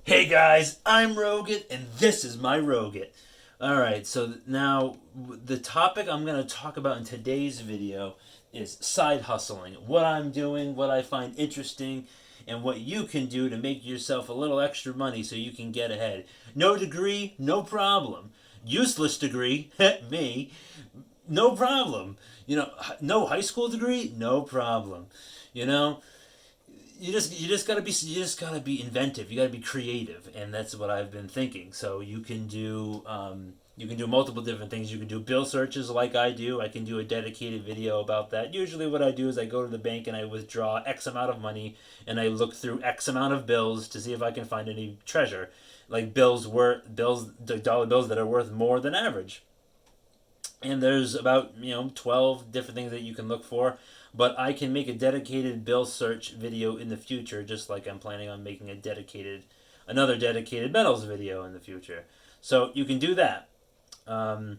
Hey guys, I'm Rogut, and this is my Rogut. Alright, so now the topic I'm going to talk about in today's video is side hustling. What I'm doing, what I find interesting, and what you can do to make yourself a little extra money so you can get ahead. No degree, no problem. Useless degree, me, no problem. No high school degree, no problem. You know, you just gotta be inventive. You gotta be creative, and that's what I've been thinking. So you can do multiple different things. You can do bill searches like I do. I can do a dedicated video about that. Usually, what I do is I go to the bank and I withdraw X amount of money, and I look through X amount of bills to see if I can find any treasure, like the dollar bills that are worth more than average. And there's about 12 different things that you can look for, but I can make a dedicated bill search video in the future, just like I'm planning on making another dedicated metals video in the future. So you can do that. um,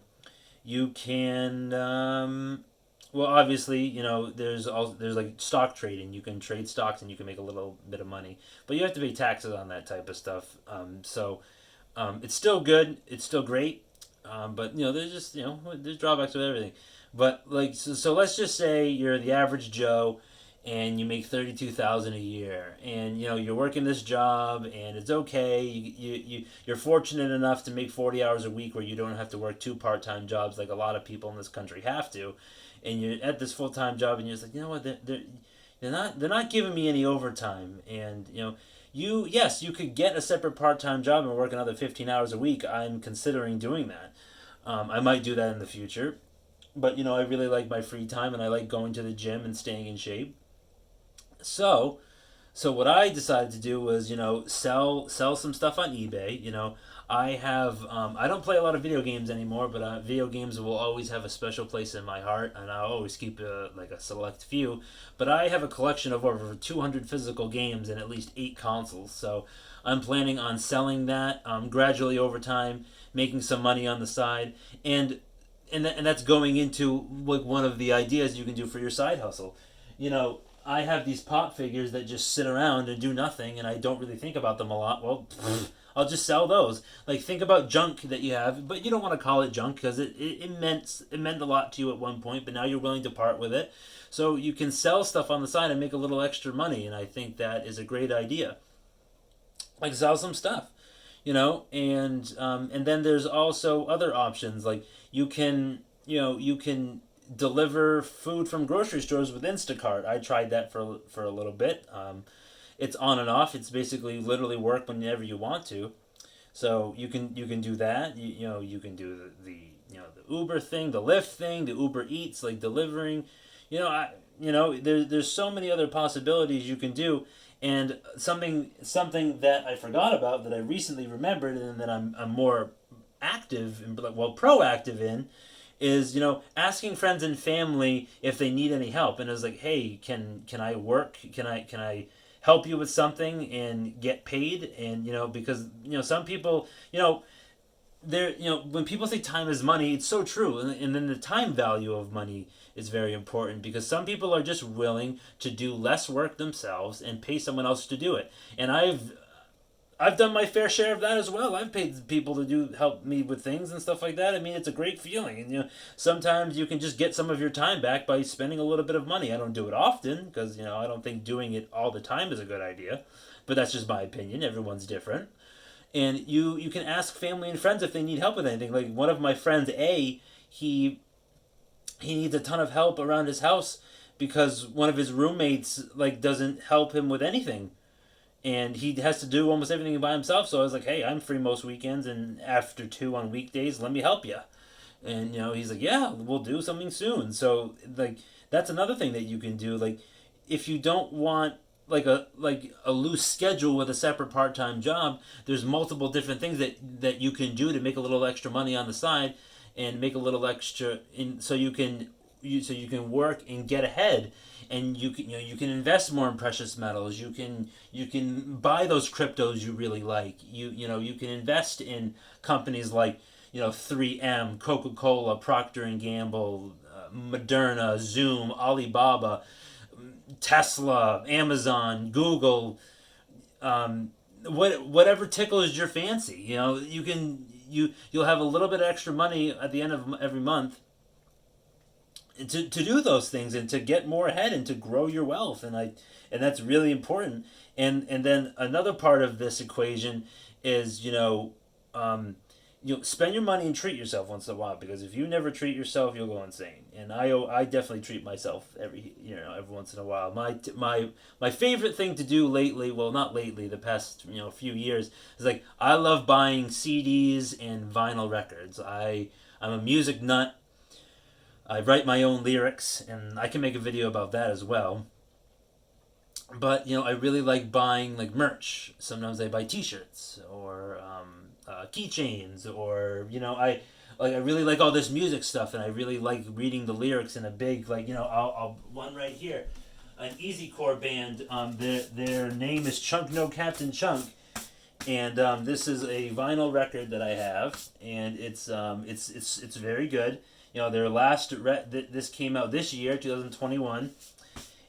you can well, obviously, there's like stock trading. You can trade stocks and you can make a little bit of money, but you have to pay taxes on that type of stuff. It's still good. It's still great. But there's just there's drawbacks with everything. But like so let's just say you're the average Joe, and you make 32,000 a year, and you're working this job and it's okay. You're fortunate enough to make 40 hours a week where you don't have to work two part-time jobs like a lot of people in this country have to, and you're at this full-time job and you're just like, what, they're not giving me any overtime. And yes, you could get a separate part-time job and work another 15 hours a week. I'm considering doing that. I might do that in the future, but I really like my free time and I like going to the gym and staying in shape. So, so what I decided to do was, sell some stuff on eBay. I don't play a lot of video games anymore, but video games will always have a special place in my heart, and I always keep like a select few. But I have a collection of over 200 physical games and at least 8 consoles. So I'm planning on selling that gradually over time, making some money on the side, and and that's going into like one of the ideas you can do for your side hustle. I have these pop figures that just sit around and do nothing, and I don't really think about them a lot. Well, I'll just sell those. Like, think about junk that you have, but you don't want to call it junk because it meant a lot to you at one point, but now you're willing to part with it. So you can sell stuff on the side and make a little extra money, and I think that is a great idea. Like, sell some stuff, and then there's also other options. Like, you can deliver food from grocery stores with Instacart. I tried that for a little bit. It's on and off. It's basically literally work whenever you want to. So you can do that. You can do the Uber thing, the Lyft thing, the Uber Eats, like delivering. There's so many other possibilities you can do. And something that I forgot about that I recently remembered, and that I'm more active and, well, proactive in, is asking friends and family if they need any help. And it's like, hey, can I work, can I help you with something and get paid? And because some people, there when people say time is money, it's so true. And then the time value of money is very important, because some people are just willing to do less work themselves and pay someone else to do it. And I've done my fair share of that as well. I've paid people to help me with things and stuff like that. I mean, it's a great feeling, and sometimes you can just get some of your time back by spending a little bit of money. I don't do it often because I don't think doing it all the time is a good idea, but that's just my opinion. Everyone's different. And you can ask family and friends if they need help with anything. Like, one of my friends, he needs a ton of help around his house because one of his roommates like doesn't help him with anything, and he has to do almost everything by himself. So I was like, hey, I'm free most weekends and after 2 on weekdays. Let me help you. And he's like, yeah, we'll do something soon. So like, that's another thing that you can do. Like, if you don't want like a loose schedule with a separate part-time job, there's multiple different things that you can do to make a little extra money on the side, and make a little extra in, so you can work and get ahead. And you can invest more in precious metals. You can buy those cryptos you really like. You can invest in companies like 3M, Coca-Cola, Procter and Gamble, Moderna, Zoom, Alibaba, Tesla, Amazon, Google, whatever tickles your fancy. You know, you'll have a little bit of extra money at the end of every month to do those things and to get more ahead and to grow your wealth, and that's really important. And then another part of this equation is, spend your money and treat yourself once in a while, because if you never treat yourself, you'll go insane. And I definitely treat myself every once in a while. My favorite thing to do lately, well, not lately, the past few years, is like I love buying CDs and vinyl records. I'm a music nut. I write my own lyrics, and I can make a video about that as well. But I really like buying like merch. Sometimes I buy T-shirts or keychains, or I really like all this music stuff, and I really like reading the lyrics in a big I'll one right here, an Easy Core band. Their name is Chunk No Captain Chunk, and this is a vinyl record that I have, and it's very good. Their last this came out this year, 2021,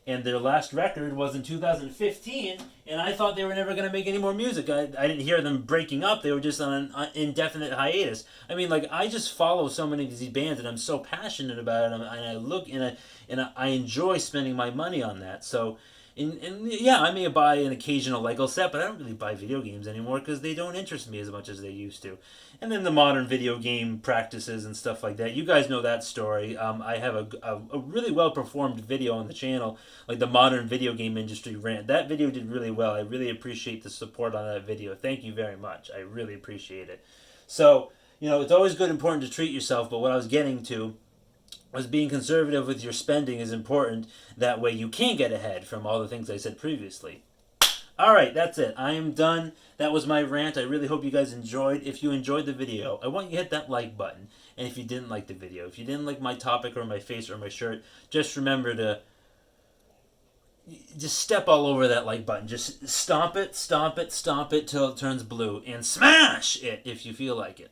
and their last record was in 2015, and I thought they were never going to make any more music. I didn't hear them breaking up. They were just on an indefinite hiatus. I mean, like, I just follow so many of these bands, and I'm so passionate about it, and I look, and I enjoy spending my money on that. So, and yeah, I may buy an occasional Lego set, but I don't really buy video games anymore because they don't interest me as much as they used to. And then the modern video game practices and stuff like that. You guys know that story. I have a really well performed video on the channel, like the modern video game industry rant. That video did really well. I really appreciate the support on that video. Thank you very much. I really appreciate it. So, it's always good and important to treat yourself, but what I was getting to was being conservative with your spending is important. That way you can get ahead from all the things I said previously. All right, that's it. I am done. That was my rant. I really hope you guys enjoyed. If you enjoyed the video, I want you to hit that like button. And if you didn't like the video, if you didn't like my topic or my face or my shirt, just remember to just step all over that like button. Just stomp it, stomp it, stomp it till it turns blue, and smash it if you feel like it.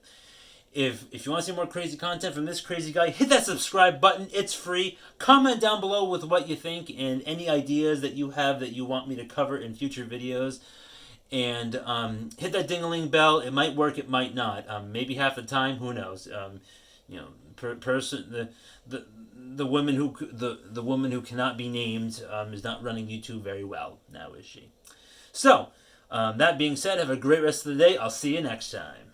If you want to see more crazy content from this crazy guy, hit that subscribe button. It's free. Comment down below with what you think and any ideas that you have that you want me to cover in future videos. And hit that ding-a-ling bell. It might work, it might not. Maybe half the time, who knows? The woman who cannot be named is not running YouTube very well now, is she? So, that being said, have a great rest of the day. I'll see you next time.